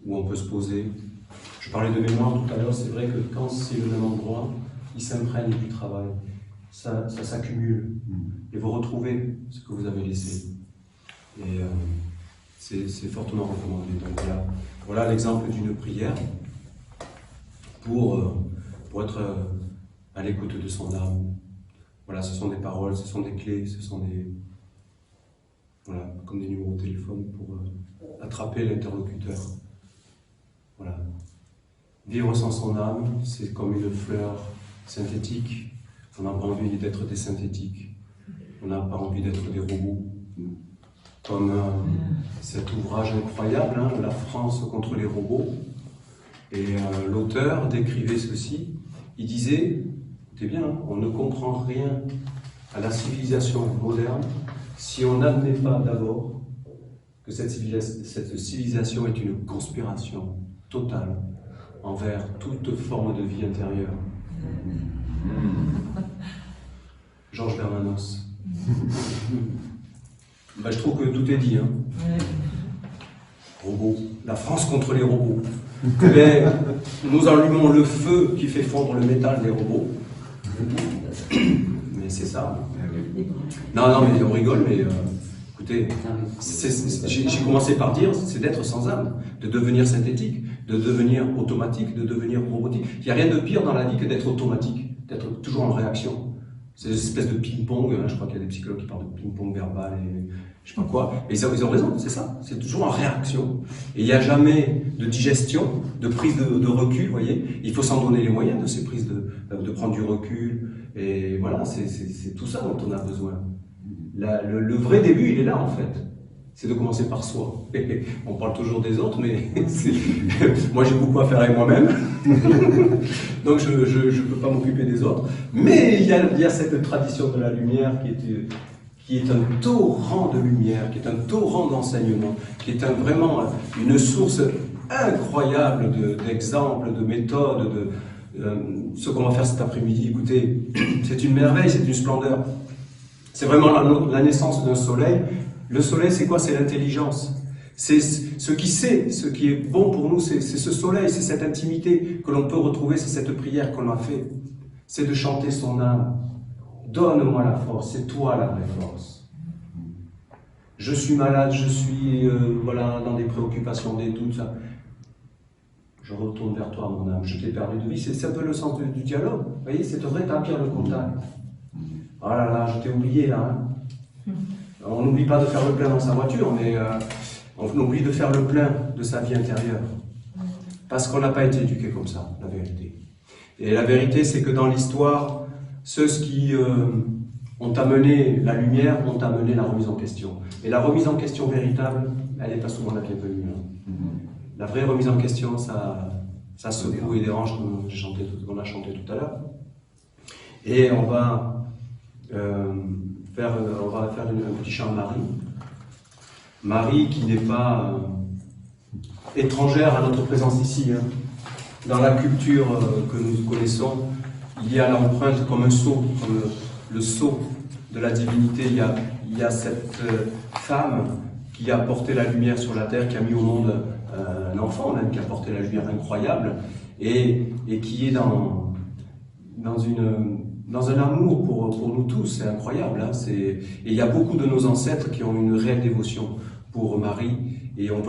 où on peut se poser. Je parlais de mémoire tout à l'heure, c'est vrai que quand c'est le même endroit, il s'imprègne du travail. Ça s'accumule. Et vous retrouvez ce que vous avez laissé. Et c'est fortement recommandé. Donc voilà l'exemple d'une prière pour être à l'écoute de son âme. Voilà, ce sont des paroles, ce sont des clés, ce sont des... Voilà, comme des numéros de téléphone pour attraper l'interlocuteur. Voilà. Vivre sans son âme, c'est comme une fleur synthétique. On n'a pas envie d'être des synthétiques. On n'a pas envie d'être des robots. Comme cet ouvrage incroyable, hein, La France contre les robots. Et l'auteur décrivait ceci. Il disait, écoutez bien, on ne comprend rien à la civilisation moderne si on n'admet pas d'abord que cette civilisation est une conspiration totale envers toute forme de vie intérieure. Georges Bernanos. Ben, je trouve que tout est dit. Hein. Robots. La France contre les robots. Ben, nous allumons le feu qui fait fondre le métal des robots. Mais c'est ça. Non, mais on rigole, mais écoutez, j'ai commencé par dire, c'est d'être sans âme, de devenir synthétique, de devenir automatique, de devenir robotique. Il n'y a rien de pire dans la vie que d'être automatique, d'être toujours en réaction. C'est une espèce de ping-pong, hein, je crois qu'il y a des psychologues qui parlent de ping-pong verbal et je sais pas quoi. Et ils ont raison, c'est ça, c'est toujours en réaction. Et il n'y a jamais de digestion, de prise de recul, vous voyez. Il faut s'en donner les moyens de ces prises, de prendre du recul. Et voilà, c'est tout ça dont on a besoin. Le vrai début, il est là en fait. C'est de commencer par soi. On parle toujours des autres, mais moi j'ai beaucoup à faire avec moi-même. Donc je ne peux pas m'occuper des autres. Mais il y a cette tradition de la lumière qui est un torrent de lumière, qui est un torrent d'enseignement, qui est vraiment une source incroyable d'exemples, de méthodes, ce qu'on va faire cet après-midi. Écoutez, c'est une merveille, c'est une splendeur. C'est vraiment la naissance d'un soleil. Le soleil, c'est quoi? C'est l'intelligence. C'est ce qui sait, ce qui est bon pour nous, c'est ce soleil, c'est cette intimité que l'on peut retrouver, c'est cette prière qu'on a fait. C'est de chanter son âme. Donne-moi la force, c'est toi la vraie force. Je suis malade, je suis voilà, dans des préoccupations, des doutes. Ça. Je retourne vers toi, mon âme, je t'ai perdu de vie. C'est un peu le sens du dialogue. Vous voyez, c'est de rétablir le contact. Oh là là, je t'ai oublié là. Hein. On n'oublie pas de faire le plein dans sa voiture, mais on oublie de faire le plein de sa vie intérieure. Parce qu'on n'a pas été éduqué comme ça, la vérité. Et la vérité, c'est que dans l'histoire, ceux qui ont amené la lumière ont amené la remise en question. Et la remise en question véritable, elle n'est pas souvent la bienvenue. Hein. La vraie remise en question, ça secoue et dérange, comme on a chanté tout à l'heure. Et on va faire un petit chant à Marie. Marie qui n'est pas étrangère à notre présence ici. Hein. Dans la culture que nous connaissons, il y a l'empreinte comme un sceau, comme le sceau de la divinité. Il y a cette femme qui a porté la lumière sur la terre, qui a mis au monde un enfant même, qui a porté la lumière incroyable, et qui est dans un amour pour nous tous, c'est incroyable. Hein, et il y a beaucoup de nos ancêtres qui ont une réelle dévotion pour Marie, et on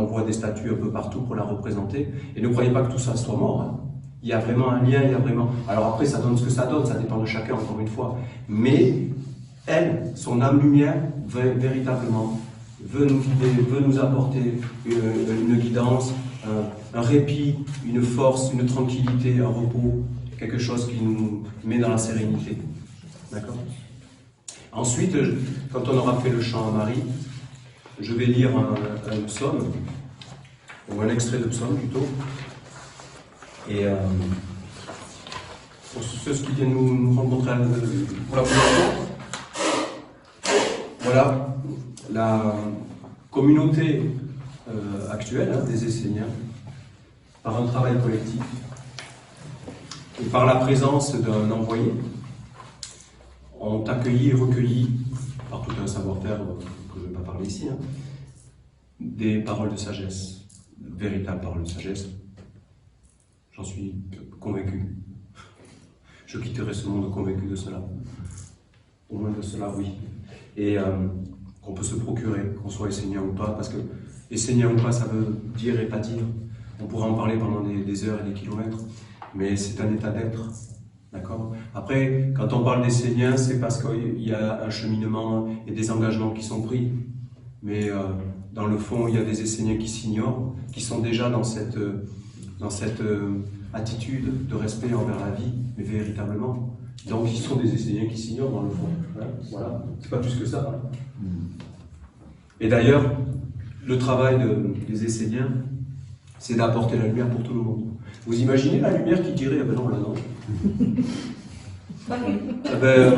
voit des statues un peu partout pour la représenter. Et ne croyez pas que tout ça soit mort. Hein. Il y a vraiment un lien, il y a vraiment... Alors après, ça donne ce que ça donne, ça dépend de chacun, encore une fois. Mais elle, son âme-lumière, véritablement, veut nous guider, veut nous apporter une guidance, un répit, une force, une tranquillité, un repos, quelque chose qui nous met dans la sérénité. D'accord? Ensuite, quand on aura fait le chant à Marie, je vais lire un psaume, ou un extrait de psaume plutôt. Et pour ceux qui viennent nous rencontrer pour la première fois, voilà la communauté actuelle des Esséniens, par un travail collectif, et par la présence d'un envoyé, ont accueilli et recueilli, par tout un savoir-faire que je ne vais pas parler ici, hein, des paroles de sagesse, véritables paroles de sagesse. J'en suis convaincu. Je quitterai ce monde convaincu de cela. Au moins de cela, oui. Et qu'on peut se procurer, qu'on soit essénien ou pas, parce que essénien ou pas, ça veut dire et pas dire. On pourra en parler pendant des heures et des kilomètres, mais c'est un état d'être. D'accord ? Après, quand on parle d'essénien, c'est parce qu'il y a un cheminement et des engagements qui sont pris. Mais dans le fond, il y a des esséniens qui s'ignorent, qui sont déjà dans cette attitude de respect envers la vie, mais véritablement. Donc, ils sont des esséniens qui s'ignorent dans le fond. Voilà, c'est pas plus que ça. Hein. Et d'ailleurs, le travail des esséniens, c'est d'apporter la lumière pour tout le monde. Vous imaginez la lumière qui dirait, ah ben non, là non. Ah ben,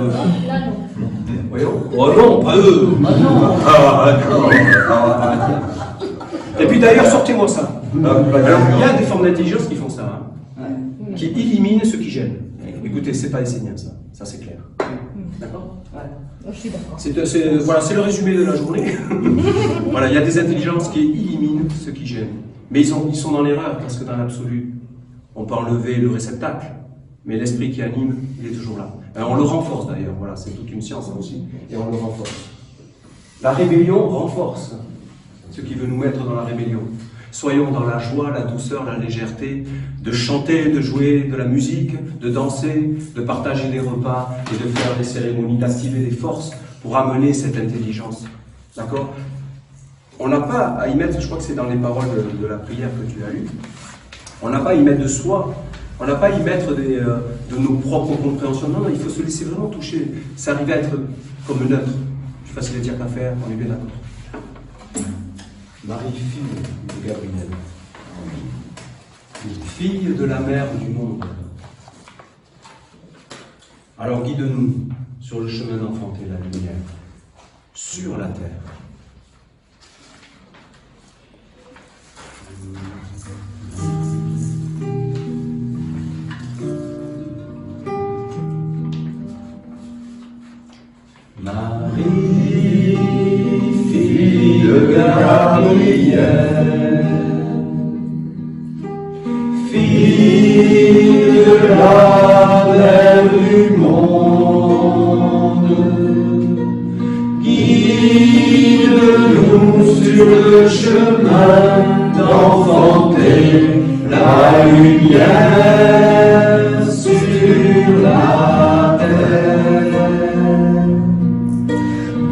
Là, non. voyons. Oh non, pas eux. Et puis d'ailleurs, sortez-moi ça. Alors, il y a des formes d'intelligence qui font ça, hein, qui éliminent ce qui gêne. Écoutez, c'est pas essénien, ça c'est clair. D'accord ? Je suis d'accord. Voilà, c'est le résumé de la journée. Voilà, il y a des intelligences qui éliminent ce qui gêne. Mais ils sont dans l'erreur, parce que dans l'absolu, on peut enlever le réceptacle, mais l'esprit qui anime, il est toujours là. On le renforce d'ailleurs, voilà, c'est toute une science aussi, et on le renforce. La rébellion renforce ce qui veut nous mettre dans la rébellion. Soyons dans la joie, la douceur, la légèreté, de chanter, de jouer de la musique, de danser, de partager des repas et de faire des cérémonies, d'activer des forces pour amener cette intelligence. D'accord ? On n'a pas à y mettre, je crois que c'est dans les paroles de la prière que tu as lues, on n'a pas à y mettre de soi, on n'a pas à y mettre de nos propres compréhensions. Non, il faut se laisser vraiment toucher. Ça arrive à être comme neutre. Plus facile à dire qu'à faire, on est bien d'accord. Marie, fille de Gabriel, fille de la mère du monde. Alors guide-nous sur le chemin d'enfanter la lumière, sur la terre. Marie, fille de Gabriel, fille de la mère du monde, guide-nous sur le chemin d'enfanter la lumière sur la terre.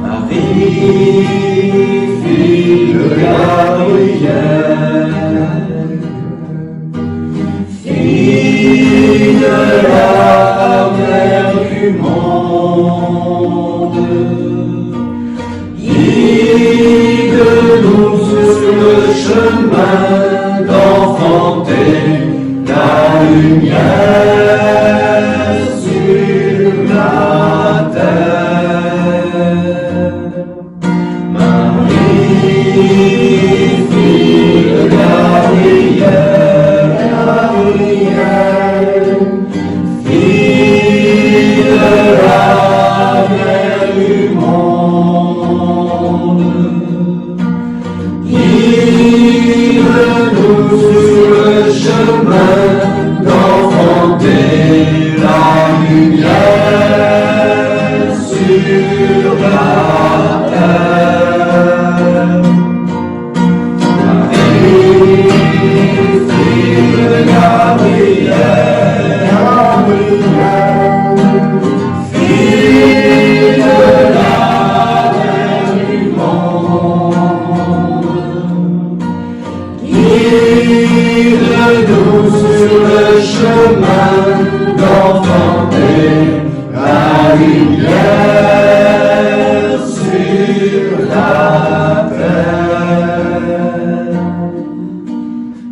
Marie, fille de Gabriel, fille de la mère du monde, guide-nous sur le chemin d'enfanter la lumière sur la terre. Marie, fille de Gabriel, fille de la mère du monde, guide-nous sur le chemin d'enfanter la lumière sur la terre. Marie, fille de Gabriel, fille de la mère du monde, guide-nous sur le chemin d'enfanter la lumière sur la terre.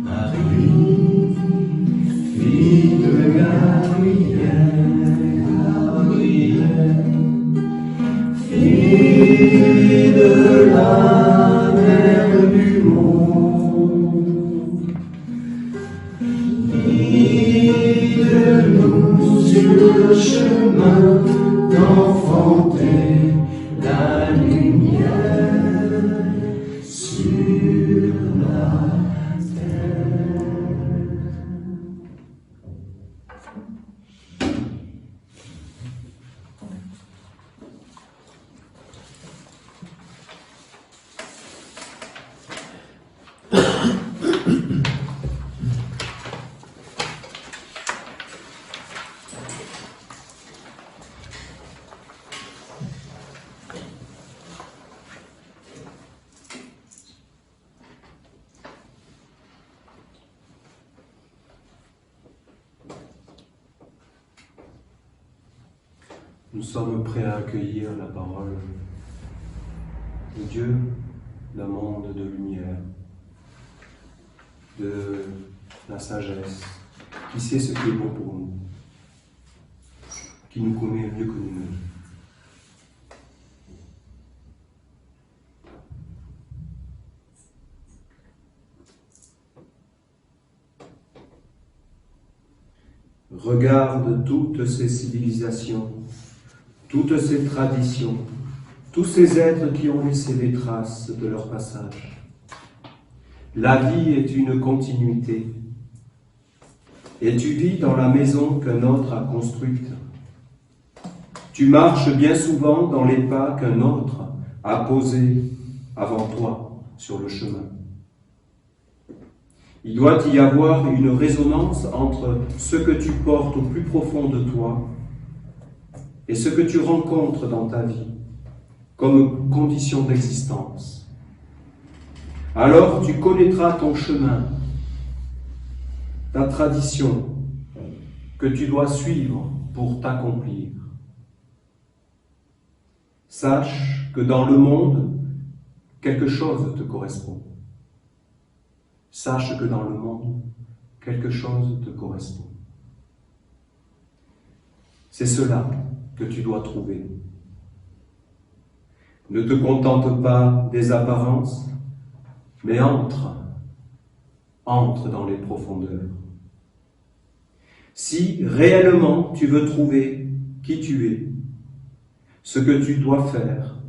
Marie, fille de Gabriel, fille de la mère du monde, guide-nous le chemin d'enfanter la lumière sur la Nous sommes prêts à accueillir la parole de Dieu, d'un monde de lumière, de la sagesse, qui sait ce qui est bon pour nous, qui nous connaît mieux que nous-mêmes. Regarde toutes ces civilisations, toutes ces traditions, tous ces êtres qui ont laissé des traces de leur passage. La vie est une continuité, et tu vis dans la maison qu'un autre a construite. Tu marches bien souvent dans les pas qu'un autre a posés avant toi sur le chemin. Il doit y avoir une résonance entre ce que tu portes au plus profond de toi et ce que tu rencontres dans ta vie comme condition d'existence. Alors tu connaîtras ton chemin, ta tradition que tu dois suivre pour t'accomplir. Sache que dans le monde, quelque chose te correspond. Sache que dans le monde, quelque chose te correspond. C'est cela que tu dois trouver. Ne te contente pas des apparences, mais entre dans les profondeurs. Si réellement tu veux trouver qui tu es, ce que tu dois faire,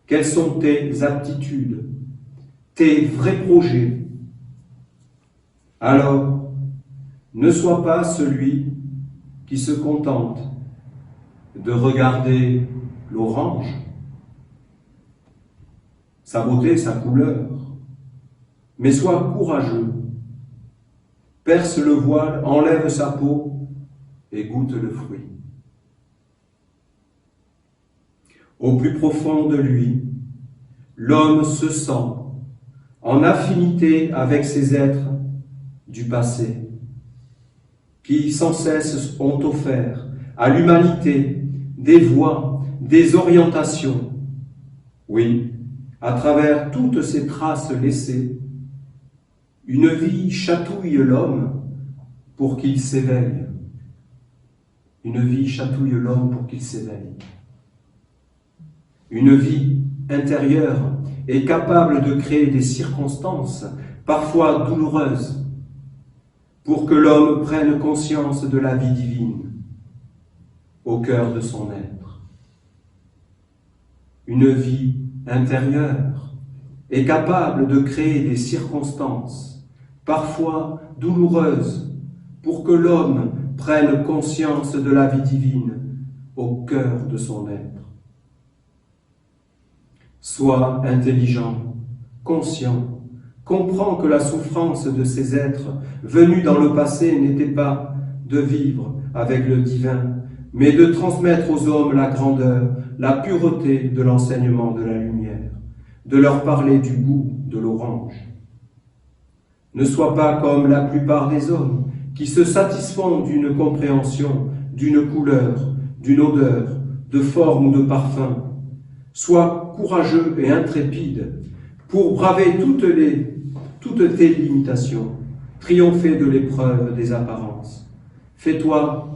quelles sont tes aptitudes, tes vrais projets, alors ne sois pas celui qui se contente de regarder l'orange, sa beauté, sa couleur, mais sois courageux, perce le voile, enlève sa peau et goûte le fruit. Au plus profond de lui, l'homme se sent en affinité avec ces êtres du passé, qui sans cesse ont offert à l'humanité des voies, des orientations. Oui, à travers toutes ces traces laissées, une vie chatouille l'homme pour qu'il s'éveille. Une vie chatouille l'homme pour qu'il s'éveille. Une vie intérieure est capable de créer des circonstances, parfois douloureuses, pour que l'homme prenne conscience de la vie divine au cœur de son être. Une vie intérieure est capable de créer des circonstances, parfois douloureuses, pour que l'homme prenne conscience de la vie divine au cœur de son être. Sois intelligent, conscient, comprends que la souffrance de ces êtres venus dans le passé n'était pas de vivre avec le divin, mais de transmettre aux hommes la grandeur, la pureté de l'enseignement de la lumière, de leur parler du goût de l'orange. Ne sois pas comme la plupart des hommes qui se satisfont d'une compréhension, d'une couleur, d'une odeur, de forme ou de parfum. Sois courageux et intrépide pour braver toutes tes limitations, triompher de l'épreuve des apparences. Fais-toi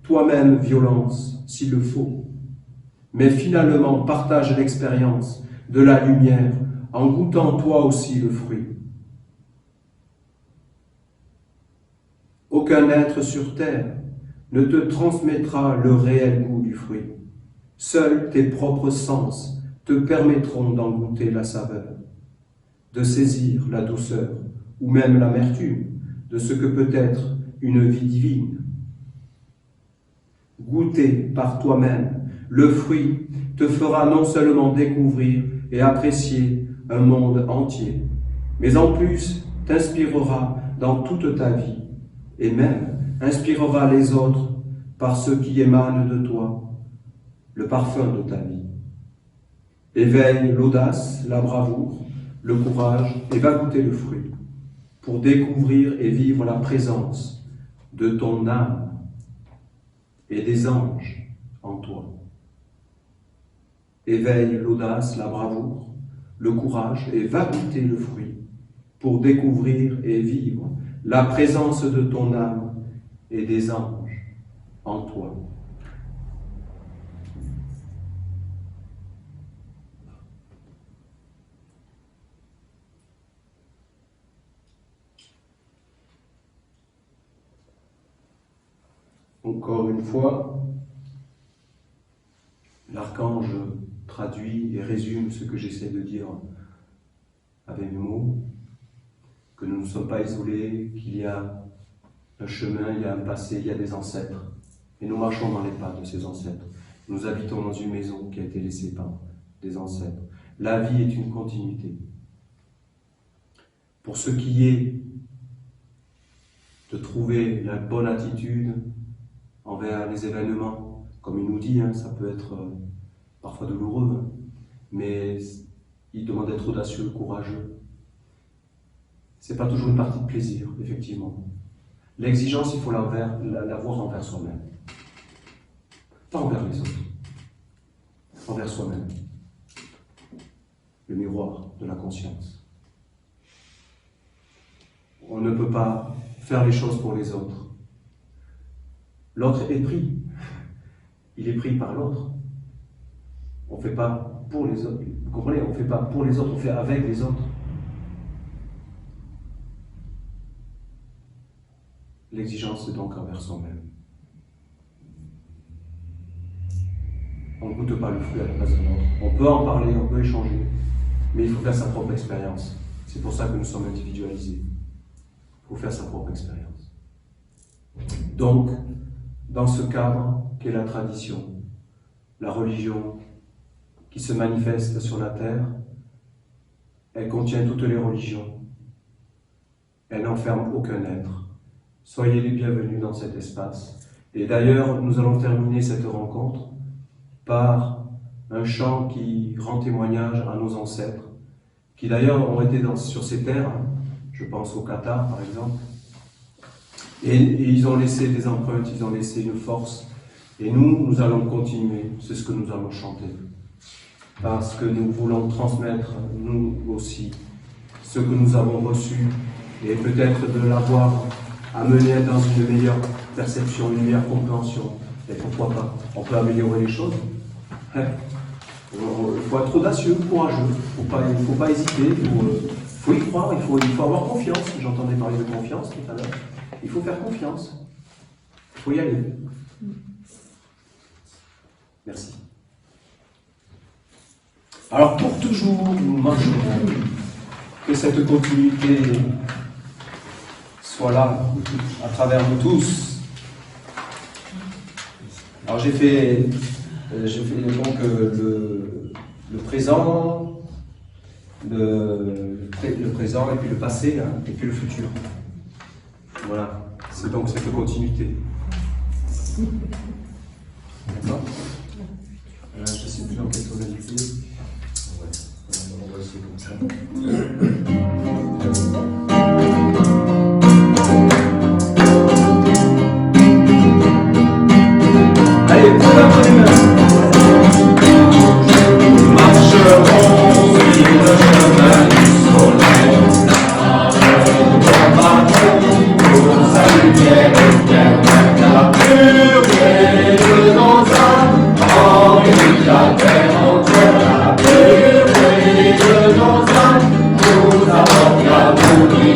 toi-même violence s'il le faut, mais finalement partage l'expérience de la lumière en goûtant toi aussi le fruit. Aucun être sur terre ne te transmettra le réel goût du fruit. Seuls tes propres sens te permettront d'en goûter la saveur, de saisir la douceur ou même l'amertume de ce que peut être une vie divine. Goûter par toi-même le fruit te fera non seulement découvrir et apprécier un monde entier, mais en plus t'inspirera dans toute ta vie et même inspirera les autres par ce qui émane de toi, le parfum de ta vie. Éveille l'audace, la bravoure, le courage et va goûter le fruit pour découvrir et vivre la présence de ton âme et des anges en toi. Éveille l'audace, la bravoure, le courage et va goûter le fruit pour découvrir et vivre la présence de ton âme et des anges en toi. Encore une fois, l'archange traduit et résume ce que j'essaie de dire avec mes mots, que nous ne sommes pas isolés, qu'il y a un chemin, il y a un passé, il y a des ancêtres, et nous marchons dans les pas de ces ancêtres. Nous habitons dans une maison qui a été laissée par des ancêtres. La vie est une continuité. Pour ce qui est de trouver la bonne attitude envers les événements, comme il nous dit, ça peut être parfois douloureux, mais il demande d'être audacieux, courageux. C'est pas toujours une partie de plaisir, effectivement. L'exigence, il faut l'avoir envers soi-même. Pas envers les autres. Envers soi-même. Le miroir de la conscience. On ne peut pas faire les choses pour les autres. L'autre est pris. Il est pris par l'autre. On ne fait pas pour les autres. Vous comprenez? On ne fait pas pour les autres, on fait avec les autres. L'exigence est donc envers soi-même. On ne goûte pas le fruit à la place de l'autre. On peut en parler, on peut échanger, mais il faut faire sa propre expérience. C'est pour ça que nous sommes individualisés. Il faut faire sa propre expérience. Donc, dans ce cadre qu'est la tradition, la religion qui se manifeste sur la terre, elle contient toutes les religions. Elle n'enferme aucun être. Soyez les bienvenus dans cet espace. Et d'ailleurs, nous allons terminer cette rencontre par un chant qui rend témoignage à nos ancêtres, qui d'ailleurs ont été sur ces terres, je pense au Qatar par exemple, et ils ont laissé des empreintes, ils ont laissé une force, et nous allons continuer, c'est ce que nous allons chanter, parce que nous voulons transmettre, nous aussi, ce que nous avons reçu, et peut-être de l'avoir amené dans une meilleure perception, une meilleure compréhension, et pourquoi pas, on peut améliorer les choses. Il faut être audacieux, courageux, il ne faut pas hésiter, il faut y croire, il faut avoir confiance. J'entendais parler de confiance tout à l'heure. Il faut faire confiance. Il faut y aller. Merci. Alors pour toujours, nous marcherons, que cette continuité soit là, à travers nous tous. Alors j'ai fait donc le présent, le présent et puis le passé, et puis le futur. Voilà, c'est donc cette continuité. D'accord? Je ne sais plus dans quelle tonalité. Ouais, on va essayer comme ça. Allez, pour la bonne humeur. Nous marcherons sur le chemin du soleil. Pour sa lumière éternelle, la pureté de nos âmes, enrichit la terre entière. La pureté de nos âmes nous apporte la beauté.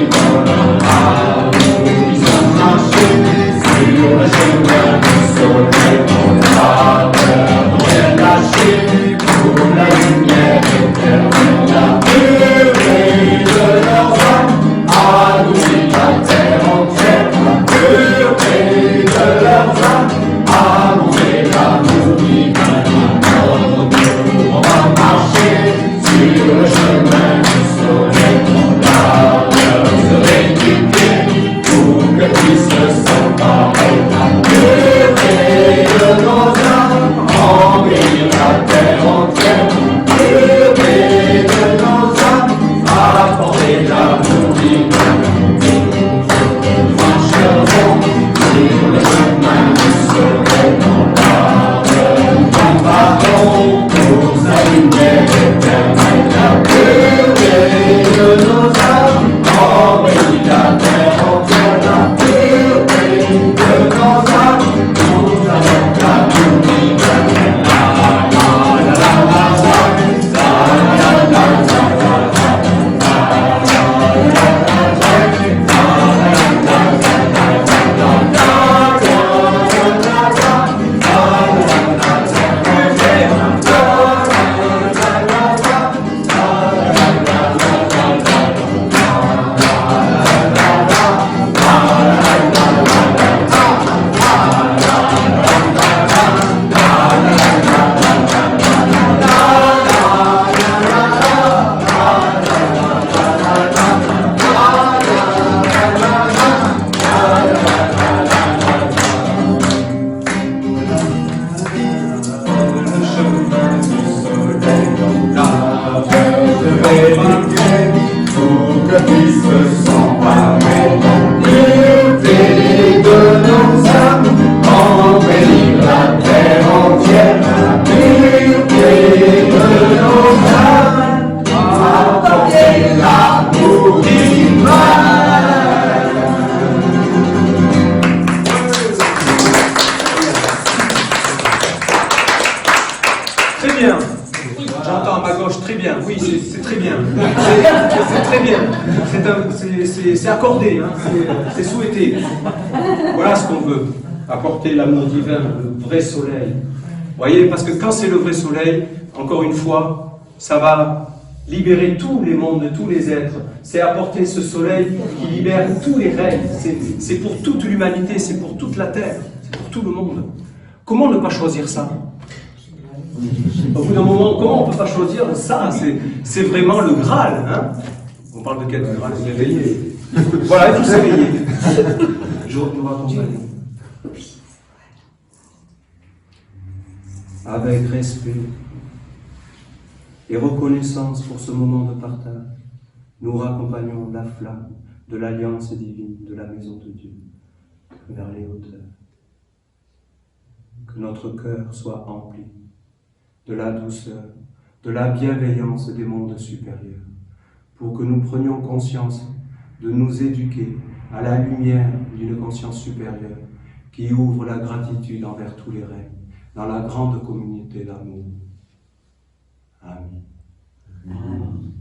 c'est accordé, hein, c'est souhaité. Voilà ce qu'on veut, apporter l'amour divin, le vrai soleil. Vous voyez, parce que quand c'est le vrai soleil, encore une fois, ça va libérer tous les mondes, tous les êtres. C'est apporter ce soleil qui libère tous les règnes. C'est pour toute l'humanité, c'est pour toute la terre, c'est pour tout le monde. Comment ne pas choisir ça? Au bout d'un moment, comment on ne peut pas choisir ça? C'est vraiment le Graal. Hein? On parle de quel Graal? Vous réveillez. Voilà, il faut s'éveiller. Je nous raccompagne. Avec respect et reconnaissance pour ce moment de partage, nous raccompagnons la flamme de l'alliance divine de la maison de Dieu vers les hauteurs. Que notre cœur soit empli de la douceur, de la bienveillance des mondes supérieurs, pour que nous prenions conscience de nous éduquer à la lumière d'une conscience supérieure qui ouvre la gratitude envers tous les règnes, dans la grande communauté d'amour. Amen. Amen.